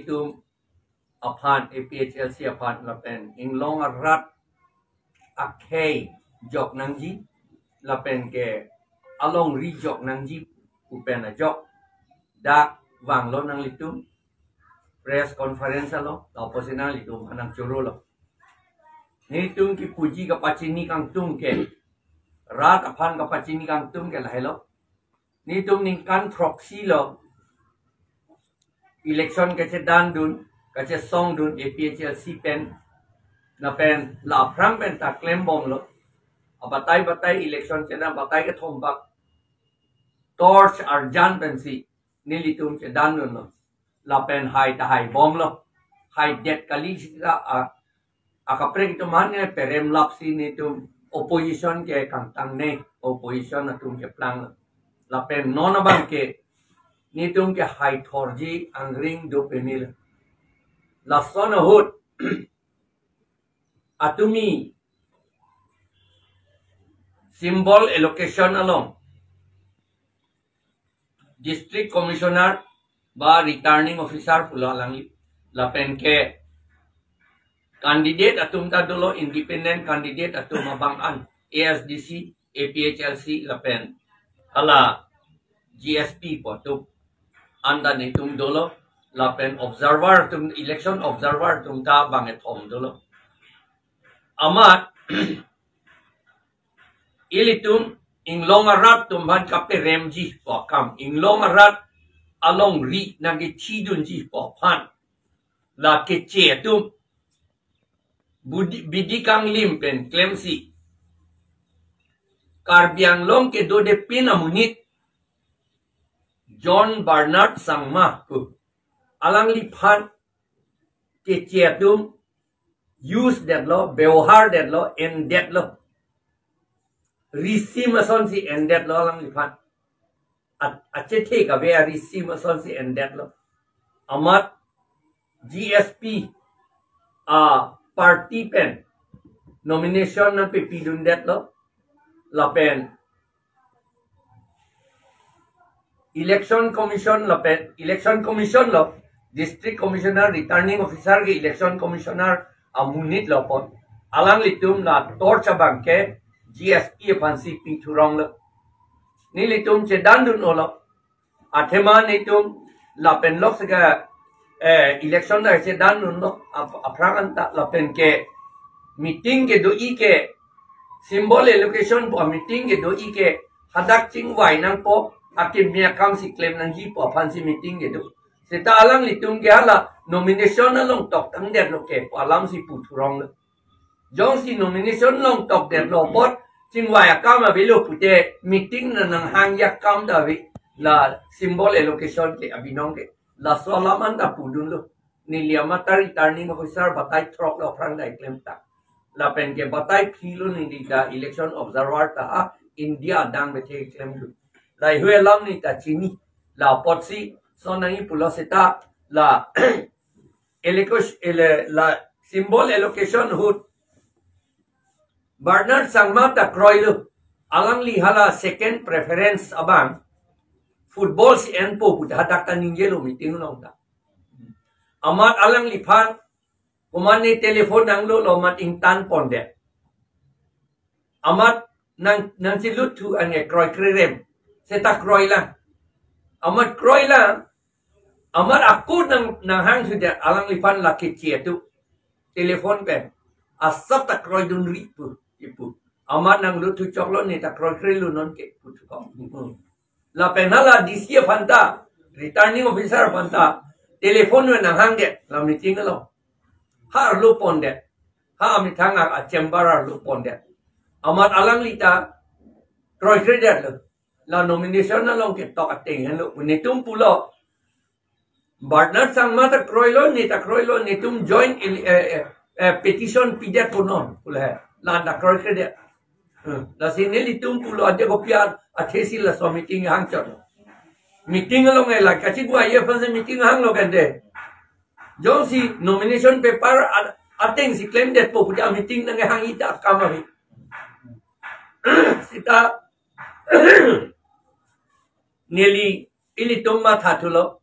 nilitum aphan APHLC aphan lapen inglong arat akhay jok nangji lapen ke along ri jok nangji upen a jok dak wang lo nang litum press conference lo oposina litum anang churu lo nilitum ki puji kepachini kangtum ke rat aphan kepachini kangtum ke lahelo nilitum ningkan proxy lo election kache dan dun kache song dun APHLC pen na pen la prang pen ta claim bom lo batai election chena batai ke thombak torch arjan pen si nilitum che dan dun lo la pen hai ta hai bom lo hai det kali sita a kapre to man ne perem lap si nitum opposition ke kangtang ne opposition atum ke plang la pen non bang ke nitum ke hai thorji angring do penil la sona hut atumi symbol allocation along district commissioner ba returning officer pula langi lapen ke candidate atum ta dolo independent candidate atum abang an ASDC APHLC lapen hala GSP po tu anda nitum dolo lapen observer tum election observer tum ta banget om dolo amat ilitum inglong arat tum han kape remji po kam inglong arat along ri nagi chidun ji po phan la ke che tum bidi kang lim pen klemsi karbiang long ke do de pin amunit John Bernard Sangma ku alang li phan ke che tum use that law bewhar that law and that law receive mason si and that law alang li phan ache the ka ve receive mason si and that law amat GSP party pen nomination na pipidun that law la pen election commission lo district commissioner returning officer ke election commissioner amunit lo pot alang litum la torcha bangke GSP fancy pi thurong lo ni litum che dandun lo athema nitum la pen lok sega election da che dandun lo apranganta la pen ke meeting ke do I ke symbol allocation po meeting ke do I ke hadak ching wai nang po akim mia kam si claim nang ji po fan si meeting ke do seta alang litung ke hala nomination na long tok tang det lo ke alam si pu thurong lo jong si nomination long tok det lo bot ching wai akam a velo pute meeting na nang hang yak kam da vi la symbol allocation ke abinong ke la solaman da pudun lo ni liama tar returning officer batai throk lo prang dai claim ta la pen ke batai philo ni di da election observer ta India dang bethe claim lu lai hue lam ni ta chini la potsi sonangi puloseta la la symbol allocation hut Bernard Sangma ta kroilu alang li hala second preference abang football si enpo put hatak ta ninjelo meeting long ta amat alang li phan kumani telepon nang lo mat intan ponde amat nang si lutu ane kroi krem seta kroi la amat kroi la amat aku nang hang sudah alang lipan laki cie tu telepon pen asap tak kroi dun ri pu ipu amat nang lutu coklo ni tak kroi krelu non ke pu kom la penala disia fanta returning officer fanta telepon nang hang de la meeting lo ha lu pon de ha mi thanga a chamber lu pon de amat alang lita kroi kreder lo la nomination na long ke tok ateng henlo unitum pulo Bernard Sangma ta kroilo ni tum join petition pidet punon pula la da kroi kreder la sineli tum pulo ade kopiar athesi la so meeting hang chot meeting lo ngai la kachi gua ye fan meeting hang lo kande jong si nomination paper ateng si claim that po puja meeting na ngai hang ita kamawi sita Nearly ilitumma thatulo